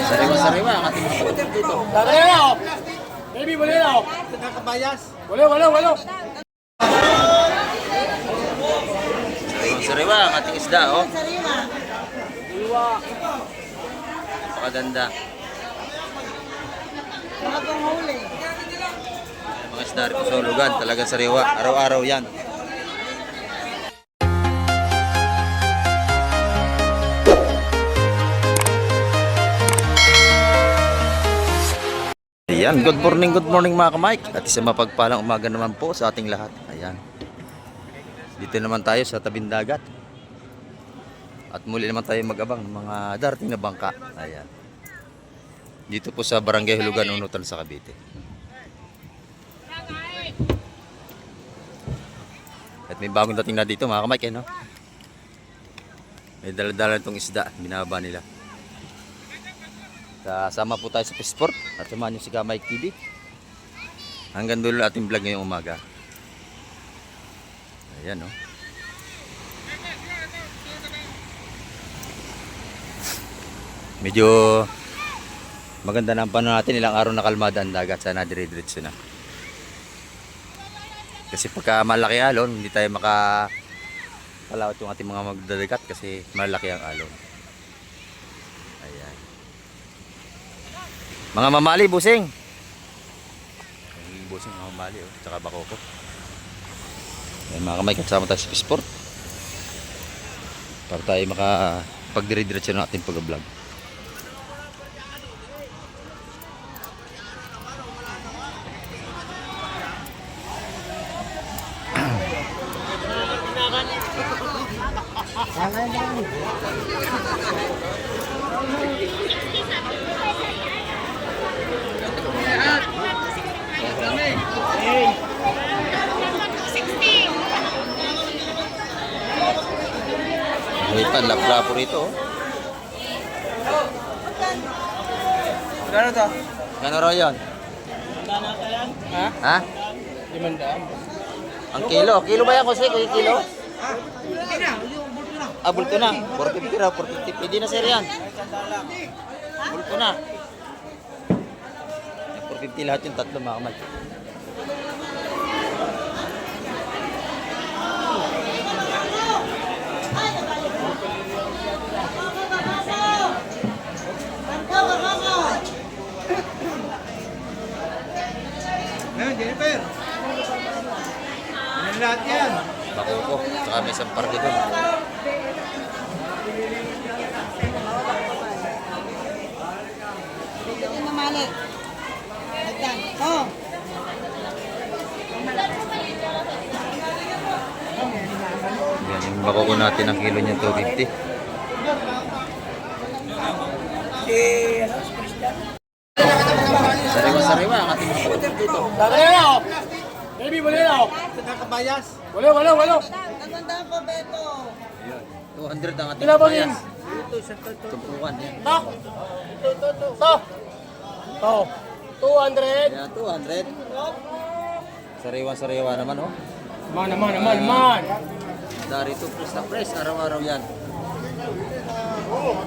Sariwa-sariwa ang ating mga kapatid dito. Boleh na oh. Baby, boleh na oh. Nakakabayas. Boleh. Sariwa-sariwa ang ating isda, oh. Napakaganda. Mga isda rito sa Ulugan, talagang sariwa. Araw-araw yan. Ayan, good morning mga kamike. At isang mapagpalang umaga naman po sa ating lahat. Ayan. Dito naman tayo sa tabing dagat. At muli naman tayo mag-abang ng mga darating na bangka. Ayan. Dito po sa Barangay Hulugan, Unutan sa Cavite. At may bagong dating na dito mga kamike, no? May dala-dala itong isda, binababa nila. Kasama po tayo sa Fishport at samahan nyo si Kamike TV. Hanggang dulo ating vlog ngayong umaga. Ayan, no? Medyo maganda na ang panahon natin. Ilang araw na kalmada ang dagat. Sana dire-diretso na. Kasi pagka malaki alon, hindi tayo makakalawat yung ating mga magdadagat kasi malaki ang alon. Ayan. Mga mamali, busing. Busing, mga mamali, oh. Tsaka bakoko. Ayan, mga kamay, kasama tayo sa Fishport. Para tayo makapagdire-diretso ng ating pag-vlog. Ito, laplapo rito, oh. Gano'n to? Gano'n raw yun? Ha? Ha? 500. Ang kilo? Kilo ba yan, Jose? Kung kilo? Ah, bulto na. 450 raw, 450. Pwede na, sir, yan. Bulto na. 450 lahat yung tatlo, mga kamay. Ngayon, Jennifer. Ano lahat yan? Bakoko. Tsaka may isang parke doon. Hindi mamali. Nagdan. Oh. Yan, yung bakoko natin ang kilo niya 250. Sariwa-sariwa ang ating mga kapatid dito. Boleh na oh. Baby, boleh na oh. Nakakabayas. Boleh. Nagandaan pa, Beto. 200 ang ating Ilan ba yun? payas. Tumpukan yan. To. 200. Yan, 200. Sariwa-sariwa naman, oh. Man. Dari ito, press na press. Araw-araw yan. Oh,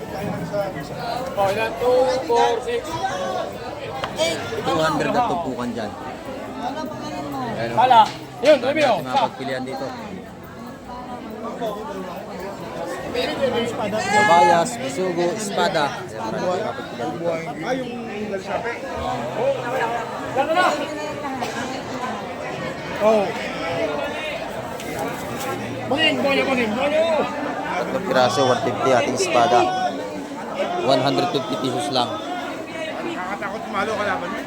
ilan? 2, 4, 6. 200 na tumpukan dyan. Ano pangalan mo? Ayan, oh. Hala. Yun, baby oh. Natin mga pagpilian dito. Bayas, bisugo, espada. Ayan, marami mga pagpilian dito. Gano'n na. Oh. Bangin. Tatlong piraso, 150 ating espada. 150 pesos lang. Nakakatakot malo ka naman yun.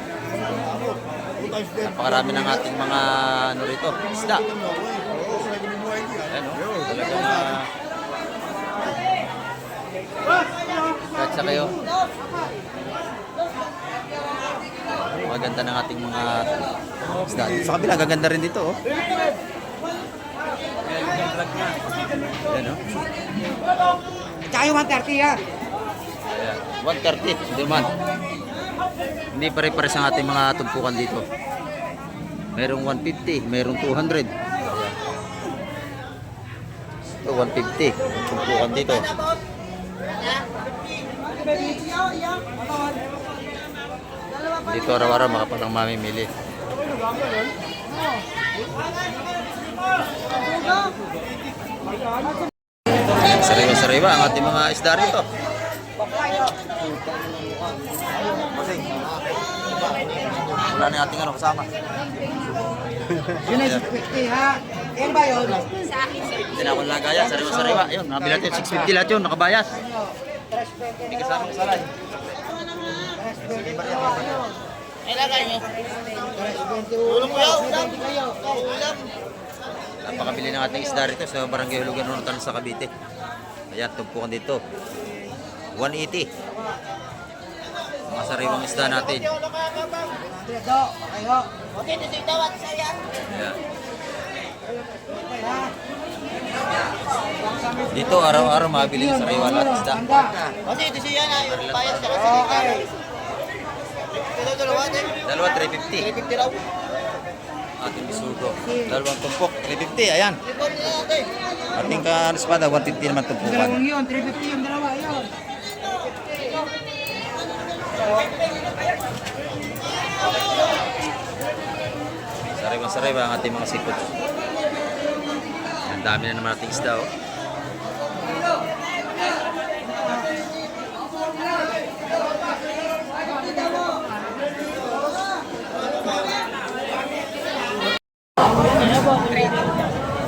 Napakarami ng ating mga ano rito, isda. Ayan, oh. Talagang katsa kayo. Maganda ng ating mga isda. Sa kabila, gaganda rin dito, oh. Ayan, oh. Tsaka yung 130 yan. Ayan, 130, hindi man. Hindi pare-pares ang ating mga tumpukan dito. Merong 150, merong 200. Ito 150, tumpukan dito. Dito araw-araw makapalang mamimili. Sariwa-sariwa ang ating mga isda rito. Wala na yung ating ano kasama. Yun ay 650 ha. Yan ba yun? Hindi na ako nagaya, sariwa-sariwa. Ayun, nabili natin 650 lahat yun, nakabayas. Hindi kasama kasalay. Napakabili ng ating isda rito sa Barangay Hulugan, Nunutan sa Cavite. Ayan, tumpukan dito. 180. Mga sariwang isda natin. Ayan. Dito araw-araw mabili ng sariwa lahat isda. Dalawa 350. Ating bisugo. Dalawang tumpok 350. Ayan. Ating espada 150 naman tumpukan. Dalawang yun, 350 yung dalawa yun. Sariwa-sariwa ang ating mga sipot. Ang dami na naman ating isda, oh.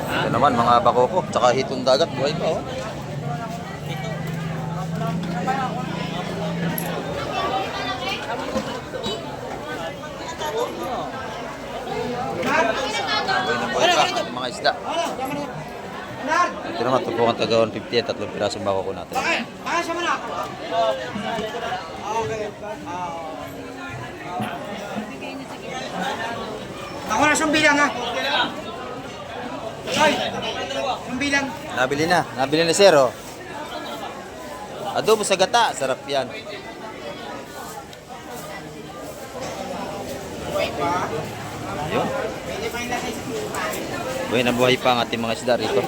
Ito naman mga bakoko, tsaka hitong dagat, buhay pa, oh. Buhay pa, ang mga isda. Ito naman, tupukan taga 150 at 3 pirasong bakoko natin. Kaya siya man ako. Ako na siyang bilang ha. Hoy! Yung bilang. Nabili na sir, oh. Adobo sa gata, sarap yan. Ayun. Buhay na buhay pa ang ating mga isda rito.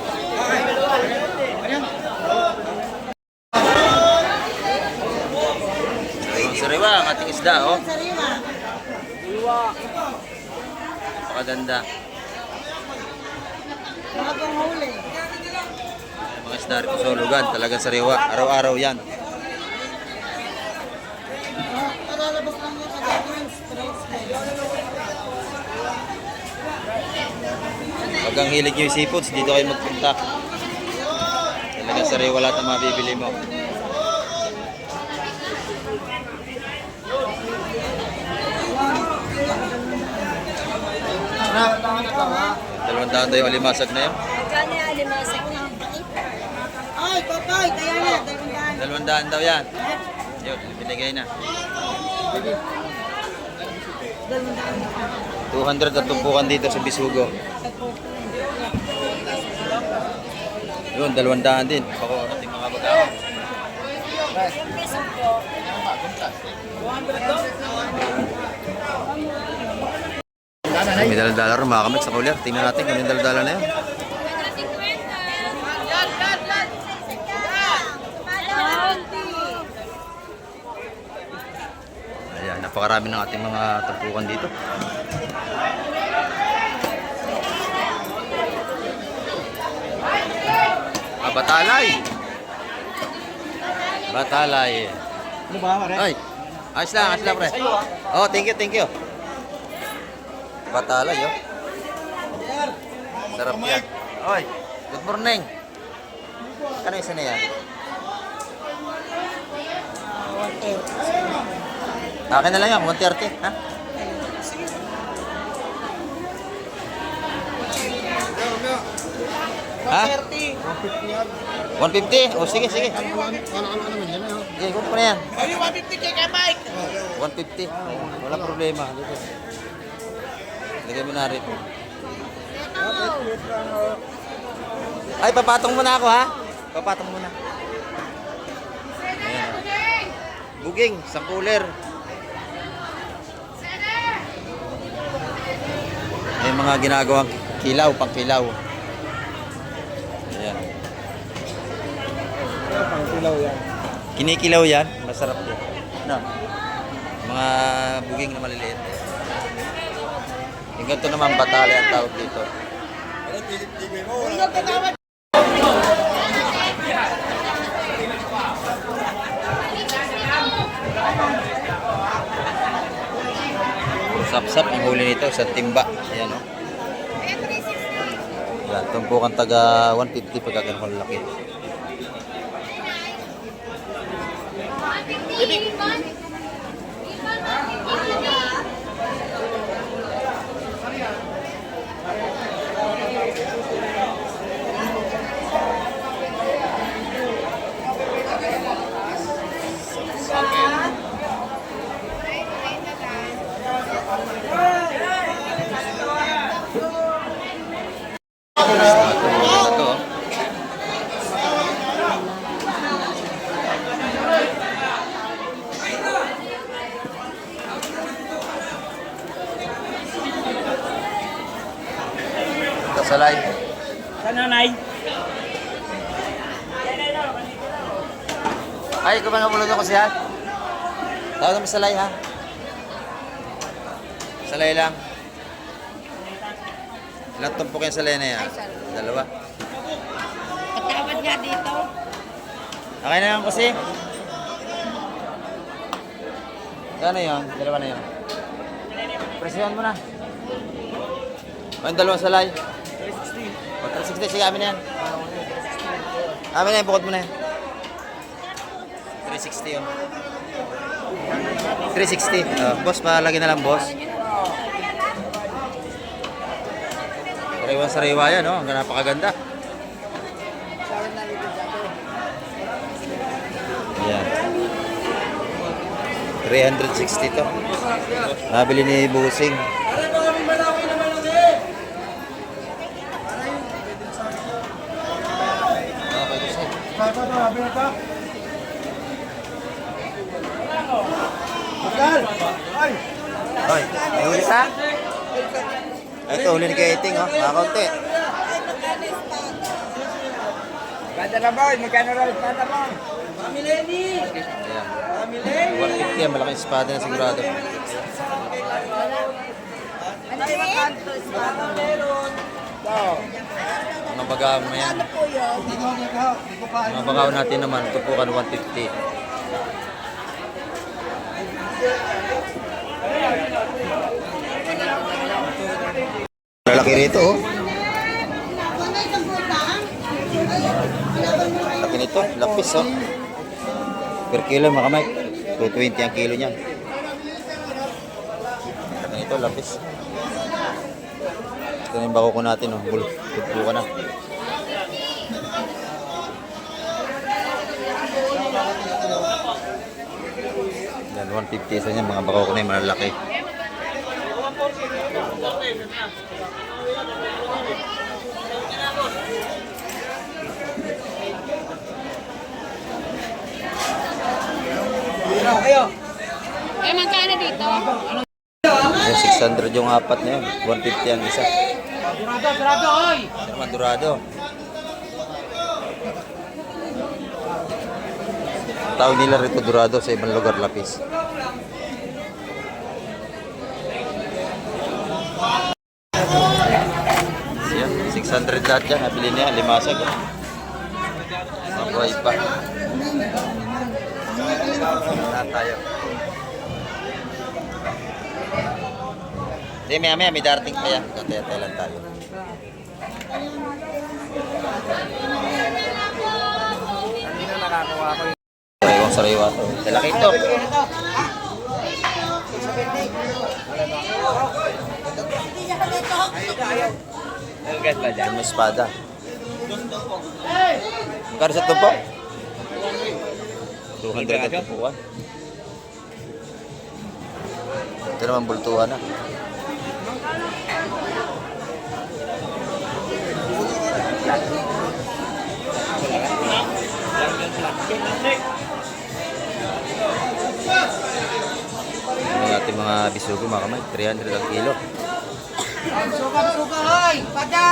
Sariwa ang ating isda, oh. Napakaganda. Mga isda rito sa Hulugan, talagang sariwa. Araw-araw yan. Pag ang hilig nyo yung seafoods, dito kayo magpunta. Talagang sariwa lahat ang mabibili mo. Dalawang daan tayo alimasag na yun. Magkano yung alimasag na? Ay, papay, kaya na, 200. 200 daw yan. Yun, binigay na. 200 at tumpukan dito sa Bisugo. Yun, 200 din. Ako, ating mga bagawa. Yung piso po. May dala-dala rin mga kamik sa kulir. Tingnan natin kung yung dala-dala na yun. Ayan, napakarami ng ating mga tumpukan dito. Batalay. Batalay. Ano ba, Mare? Ay, ayos lang pre. Oh, thank you. Batalay, oh. Sarap yan. Oy, good morning. Kano isa na yan? Akin na lang yan, 130, ha? Ha? 150? O sige. Sige, good pa na yan. 150 kay Mike. 150. Wala problema. Dito. Lagay mo na rin. Ay, papatong muna ako, ha? Papatong muna. Ayan. Buging, sa cooler. May mga ginagawang kilaw, pang kilaw. Ayan. Pang kilaw yan. Kinikilaw yan. Masarap yan. Ano? Mga buging na maliliit. Yung ganito naman, batali ang tawag dito. Sap-sap ang huli nito sa timba. Ayan o. Yan, tumpukan taga 150 pagka ganun laki. Tumpukan na to. Kasalay. Kananay. Ay, kung mga pulot ako siya. Tawag naman salay ha. Salay lang. Ilang tumpok yung salay na yan? Dalawa. Patawad nga dito. Okay na yan kasi. Gano'n yun? Dalawa na yun. Presyon mo na. Ang dalawang salay. 360. 360. Sige, amin na yan. Amin na yan. Bukod mo na yan. 360 yun. 360. Boss, palagi na lang, boss. Sariwa-sariwa yan, no? Ang napakaganda. Yan. 360 to. Nabili ni Busing. Hoy, may huli ka? Ito, huli ni Kaiting, oh. Makakunti. Kada na boy, magkano raw kada mo? Mamileni. Ayan. 150 yan, malaking espada na sigurado. Mga bagaw na yan. Mga bagaw natin naman, tupukan 150. Lalaki rito, oh. Laki nito, lapis, oh. Per kilo, mga Mike. 220 ang kilo niyan. Laki nito, lapis. Ito na yung bako ko natin, oh. Tulpo ka na. Yan, 150 isa niyan, mga bako ko na yung malalaki. Eh, magkano dito? Yung 600 yung apat na yun. 150 ang isa. Durado, oy. Madurado. Tawag nila rito durado, sa ibang lugar lapis. Yan, 600 lahat yan. Nabili niya, limasag. Mabuhay pa. Lahat tayo. Hindi, maya may darating pa yan. Kataya-taya lang tayo. Sariwa to. Talaki ito. Ano may espada? Magkano sa tumpok? 200 ang tumpukan. Ito naman bultuhan na. Ang ating mga bisugo, mga kamay, 300 ang kilo. Suka, oy. Pada.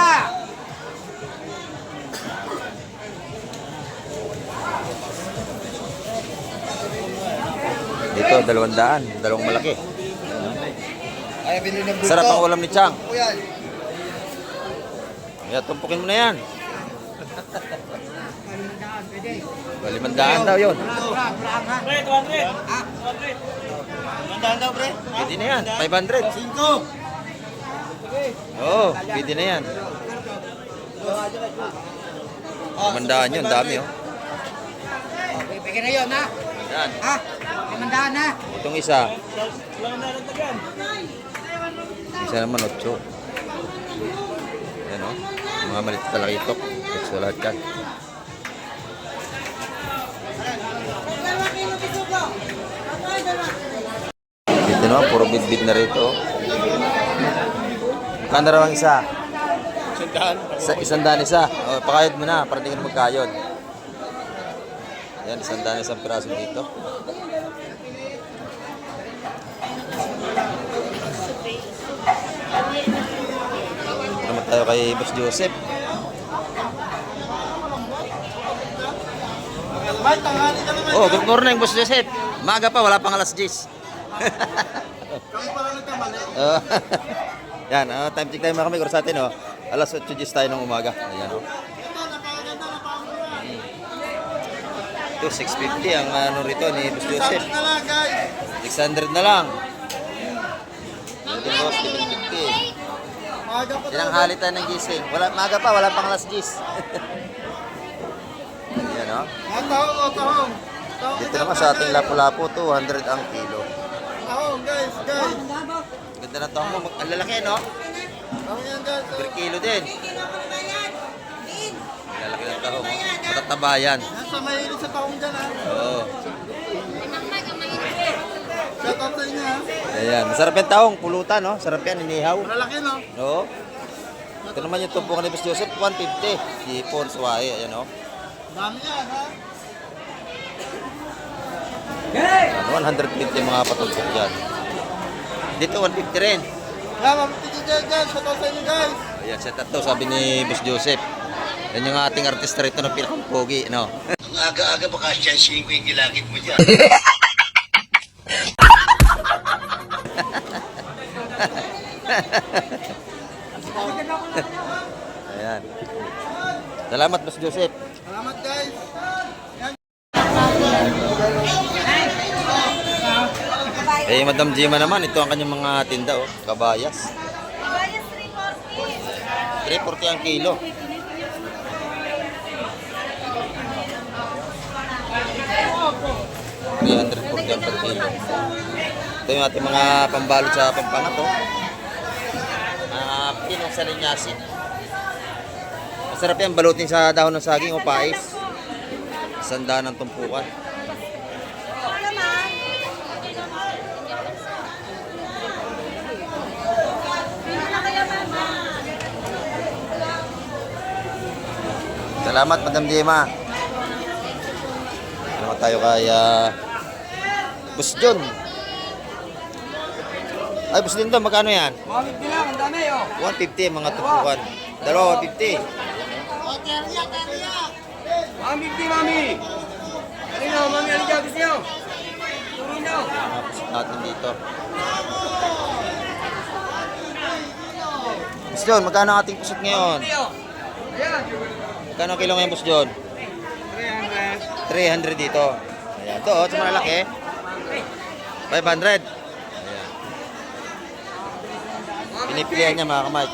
Dito, 200. Dalawang malaki. Ay, bili ng bulto. Sarap ang ulam ni Chang. O yan. Kaya tumpukin mo na yan. 500 daw yun. Pre, 200. 200 daw, pre. Pwede na yan. 500. 5. Oo, pwede na yan. 500 yun, dami oh. Bigyan na yun, ha? Yan. Ha? 500 na. Itong isa. Walang naragdagan. Isa naman 8. Yan oh. Mga malit talakitok. Ito lahat yan. Dalawa kilo bisugo. Papoy, dalawa. Dito naman, puro bit-bit na rito. Oh. Magkano raw ang isa? Isang daan isa. O, pakayod mo na para di ka na magkayod. Ayan, isang daan isang piraso dito. Ito naman tayo kay Boss Joseph. Oh, good morning, Boss Joseph. Maaga pa, wala pang alas 10. Oh. Yan, time check tayo mga kami sa atin, oh. Alas 8:10 tayo ng umaga. Ayan, oh. Ito, 650 ang ano rito ni Boss Joseph. 600 na lang. Ito, boss, 750. Tinanghali tayo ng gising. Wala, maaga pa, wala pang alas 10. Ayan, oh. Dito naman sa ating lapu-lapu, 200 ang kilo. Guys. Ganda na tahong mo. Ang lalaki, no? Per kilo din. Lalaki ng tahong. Matataba yan. Nasa mahilig sa taong dyan, ha? Oo. Shout out sa inyo, ha? Ayan. Masarap yung tahong. Pulutan, no? Sarap yan. Inihaw. Malaki, no? Oo. Ito naman yung tumpukan ni Boss Joseph. 150. Hipon, suwahe. Ayan, no? Dami yan, ha? Ayan, 150 yung mga patumpok dyan. Dito, 150 rin. Mamamiti dyan. Shout out sa inyo, guys. Ayan, set up to, sabi ni Boss Joseph. Yan yung ating artista rito na pinakang-pogi, no? Ang aga-aga baka siyansihin ko yung gilagid mo dyan. Ayan. Salamat, Boss Joseph. Salamat, guys. Eh, Madam Gima naman, ito ang kanyang mga tinda, oh. Kabayas. 340 ang kilo. 340 ang per kilo. Ito yung ating mga pambalot sa Pampangat, oh. Pinong salinyasi. Masarap yan, balutin sa dahon ng saging o pais. Sanda ng tumpukan. Salamat, Madam Gemma. Salamat tayo kay Boss John. Ay, Boss Lindo, magkano yan? 150 lang, ang dami, oh. 150 mga tupukan. Dalawa, 150. 150, mami. Alino, mami, alin dyan, gusto nyo? Tumino. Pusok natin dito. Boss John, magkano ang ating pusok ngayon? Ayan. Magkano ang kilo ngayon, Boss John? 300. 300 dito. Ayan, ito, sa malalaki. 500. Ayan. Pinipilihan niya mga kamay.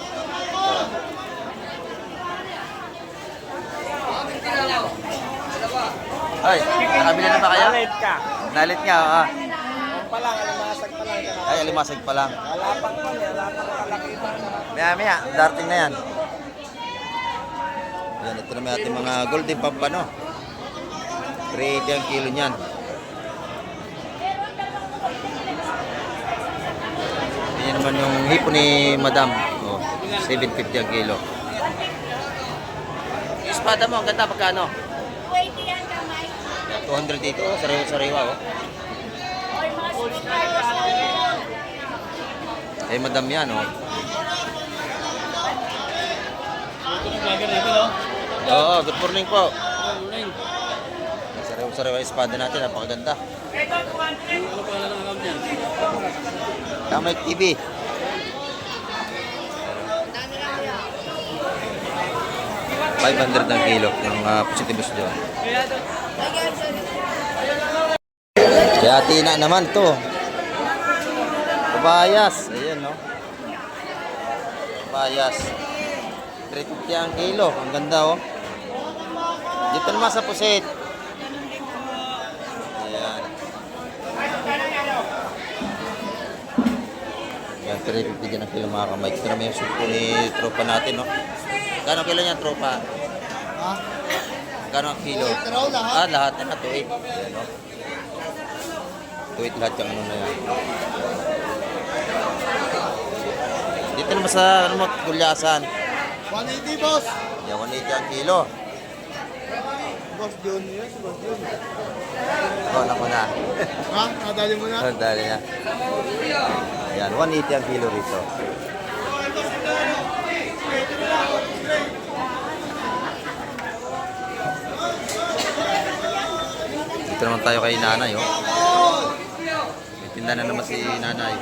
Ay, nakabili na ba kayo? Nalit ka. Nalit nga, ah. Pa lang, alimasag pa lang. Ay, alimasag pa lang. Alapang pa niya, alapang kalakita. Maya, darting na yan. Ayan, ito naman ating mga golden pampano. 380 ang kilo niyan. Yan naman yung hipo ni Madam. Oh, 750 ang kilo. Yung espada mo, ang ganda, pagkano? 200 dito, oh, sariwa-sariwa, oh. Eh, Madam yan, oh. Oo, good morning po. Sariwa-sariwa yung espada natin, napakaganda. Kamay TV. $500 ang kilo ng Positivos dyan. Kaya tina naman to. Pabayas. Ayan, no? Pabayas. 350 ang kilo. Ang ganda, oh. Dito naman sa pusit. Ayan. Ayan, 350 dyan ang kilo mga kamay. Ito naman yung supo ni tropa natin, no? Kano kilo niyan, tropa? Ha? Kano ang kilo? lahat. Ah, lahat na 2.8. Ayan, no? 2.8 lahat yung ano na yan. Dito naman sa, ano mo, Gulyasan. 180, boss. Yan, 180 ang kilo. Boss John, yes, boss John. Wala ko na. Ha? Nadali mo na? Dali na. Yan, 180 ang kilo rito. Dito naman tayo kay nanay, oh. May tinda na naman si nanay.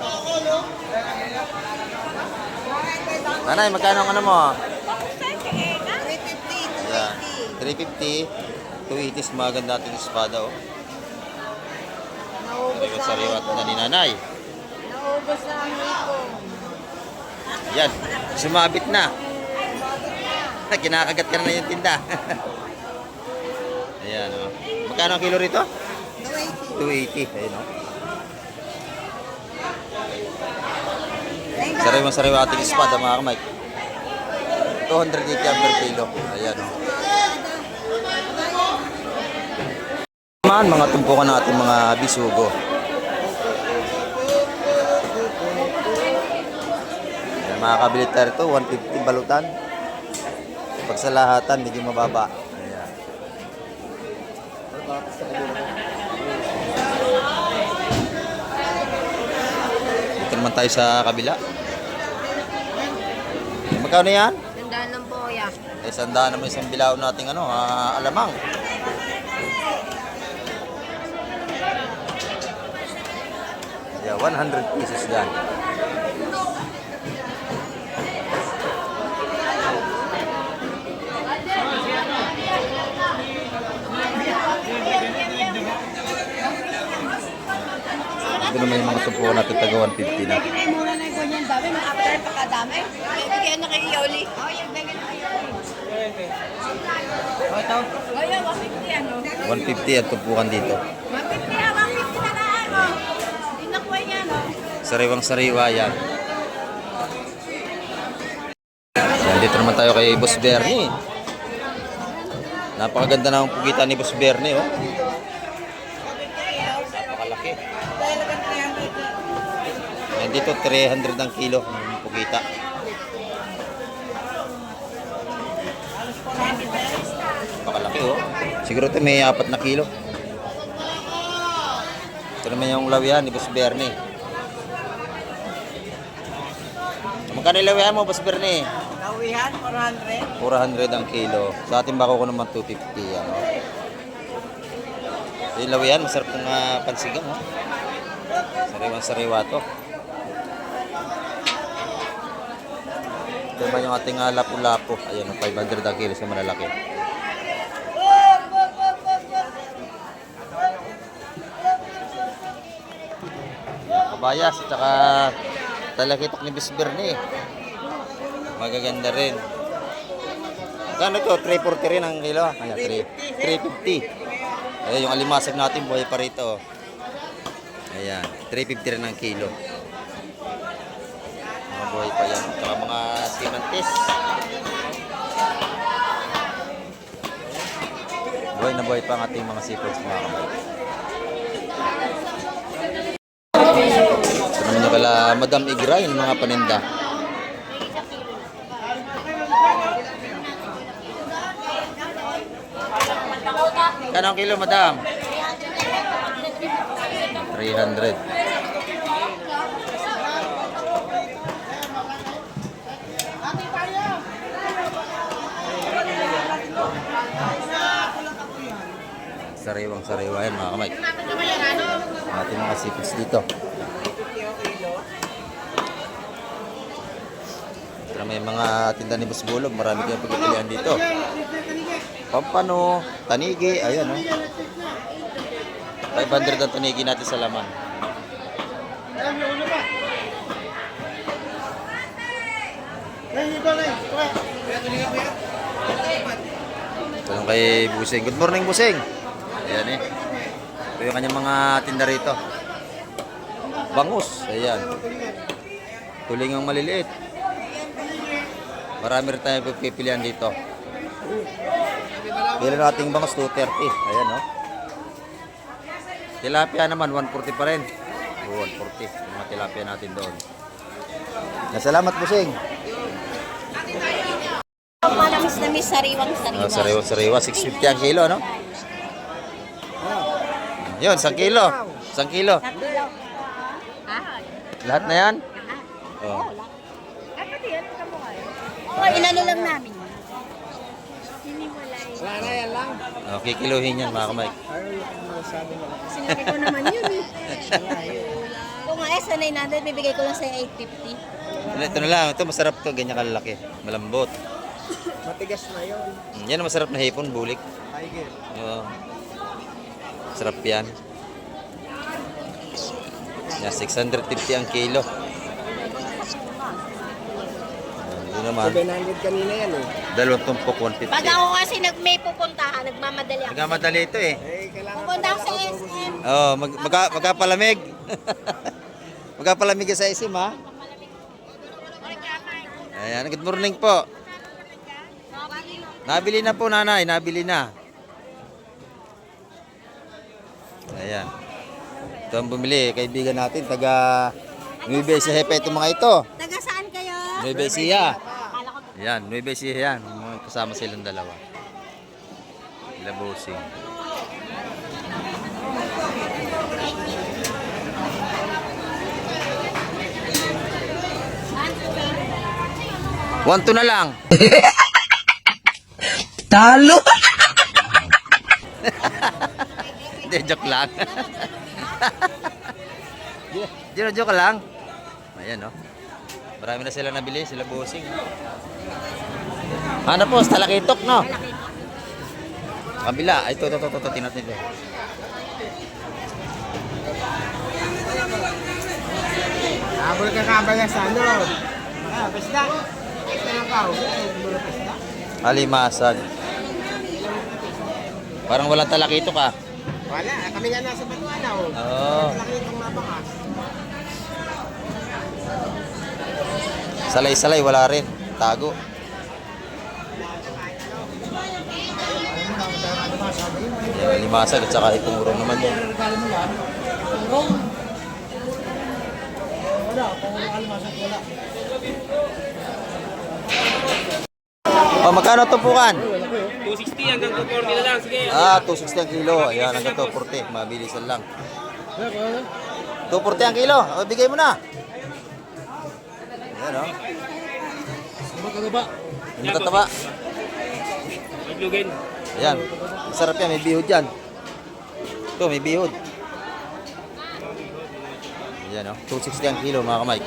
Nanay, magkano ang ano mo? 350. Yan, 350. 280 is maganda natin yung espada, oh. Sariwa-sariwa na ni nanay. Naubos na ang ito. Yan, sumabit na. Kinakagat ka na yung tinda. Ayan, oh. Magkano ang kilo rito? 280. 280. Ayun, oh. Sariwa-sariwa ating espada, mga kamay. 280 per kilo. Ayan, oh. Naman, mga tumpukan natin mga bisugo. Ayan, makakabili tayo ito, 150 balutan. Pag sa lahatan, medyo mababa. Ayan. Dito naman tayo sa kabila. Magkano yan? Tandaan ng boya. Eh, sandaan naman isang bilao nating ano, alamang. Yeah, 100 pesos yan. Ito naman yung mga tumpukan natin, taga 150 na. Ay, mura na yung ganyan dami. Mga after pagkadami. Ibigay na kay Yoli. Oh, yung bigay na kay Yoli. Oh, yung 150 ano? 150 ang tumpukan dito. 150 ah, 150 na lang ano? Hindi nakuha niya no? Sariwang-sariwa yan. Yan, dito naman tayo kay Boss Bernie. Napakaganda ng pugitan ni Boss Bernie, oh. Napakalaki. Yan, dito 300 ang kilo ng pugita. Napakalaki, oh. Siguro ito may 4 na kilo. Ito naman yung lawihan ni Boss Bernie. Magkano yung lawihan mo, Boss Bernie? Lawihan, 400. 400 ang kilo. Sa ating bako ko naman 250. Ano? Yung lawihan, masarap kong pansigang. Oh. Sariwan-sariwa to. Ito naman yung ating lapu-lapu. Ayan, 500 ang kilo sa malalaki. Kabayas, at saka talakitok ni Boss Bernie. Magaganda rin. Kano to? 340 rin ang kilo. Ayan, 350. Ayan, yung alimasag natin buhay pa rito. Ayan, 350 rin ang kilo. Mga buhay pa yan. Saka mga simantis. Buhay na buhay pa ang ating mga seafoods, mga kamay. Ito naman yung kala Madam Igray ng mga paninda. Kano ang kilo, madam? 300. Sariwang-sariwa yan, mga kamay. Ating mga seafoods dito. Pero may mga tinda ni Boss Bulog, marami kayong pagpipilian dito. Pampano, tanigi, ayan o. 500 ang tanigi natin sa laman. Ito lang kay Busing. Good morning, Busing. Ayan eh. Ito yung kanyang mga tinda rito. Bangus, ayan. Tulingang maliliit. Marami rin tayong pagpipilian dito. Bila nating bangus, 230. Ayan o. Tilapia naman, 140 pa rin. 140. Yung mga tilapia natin doon. Salamat, Busing. Manamis-namis, sariwang-sariwa. Sariwa-sariwa. 650 ang kilo, no? Yun, 1 kilo. 1 kilo. Ha? Lahat na yan? Oh. Dapat yan, kamukha. Oo, inano lang namin. Siniwalay. Wala na yan lang. Okay, kiluhin yan, mga kamay. Sinabi ko naman yun eh. Kung nga sanay natin, bibigay ko lang sa 850. Ito na lang. Ito, masarap to. Ganyan kalalaki. Malambot. Matigas na yun. Yan ang masarap na hipon, bulik. Tiger. Oo. Sarap yan. Yan, 650 ang kilo. Ito naman. 700 kanina yan eh. 2 tumpok, 150. Pag ako kasi may pupuntahan, nagmamadali ako. Nagmamadali ito eh. Kailangan Pupunta ako sa SM. Oh, magkapalamig. Magkapalamig ka sa isim, ha? Ayan, good morning po. Nabili na po, nanay. Nabili na. Ayan. Ito ang bumili. Kaibigan natin. Taga Nueva Ecija pa itong mga ito. Taga saan kayo? Nueva Ecija. Ayan, Nueva Ecija yan. Kasama silang dalawa. Sila Busing. One to na lang. Talo! Hindi, joke lang. Joke lang. Ayan, no? Marami na sila nabili, sila Busing. Ano po, talakitok, no? Kabila. Ay, ito, tingnan nito. Habol ka kabaya sa ano. Pesta. Pesta ng kao. Pesta. Alimasag. Parang walang talakitok, ah. Wala. Kami nga nasa Batuanaw. Oo. Malaki itong mabakas. Salay-salay, wala rin. Tago. Alimasag at saka itong urong naman yan. Oh, magkano tumpukan? 260 hanggang 240 na lang. Sige. 260 ang kilo. Ayan, hanggang 240. Mabilisan lang. 240 ang kilo. O, bigay mo na. Ayan, o. Yung matataba. Maglugin. Ayan. Masarap yan. May bihod yan. Ito, may bihod. Ayan, o. 260 ang kilo, mga kamay.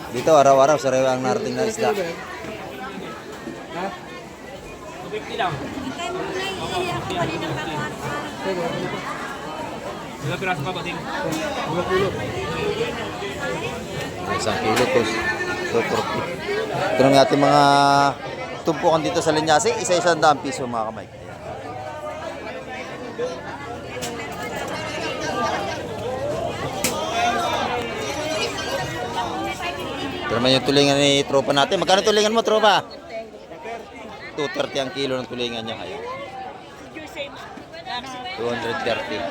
Dito, araw-araw, sariwa ang narating na isda. 250 lang. Ilang piraso pa ba din? 1 kilo to. 240. Ito naman ating mga tumpukan dito sa Linyasi. Isa-100 piso, mga kamay. Ayan. Ito naman yung tulingan ni tropa natin. Magkano tulingan mo, tropa? 230 ang kilo ng tulingan niya. Ayan. 230.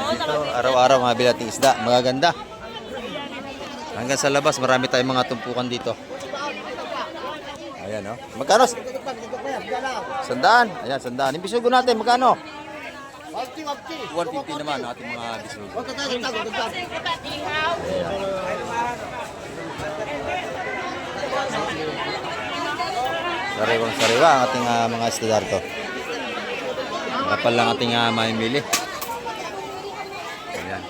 Dito, araw-araw mga bilating isda. Magaganda. Hanggang sa labas, marami tayong mga tumpukan dito. Ayan, oh. Magkano? 100. Ayan, 100. Yung bisugo natin, magkano? 150 naman ang ating mga bisugo. Sariwang-sariwa ang ating mga isda dito. Kapal lang ating mamimili. Ayan.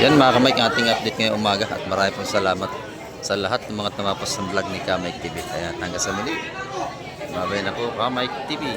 Yan mga kamay, ang ating update ngayong umaga at marami pong salamat sa lahat ng mga tumapos ng vlog ni Kamay TV. Kaya hanggang sa muli. Babay na po Kamay TV.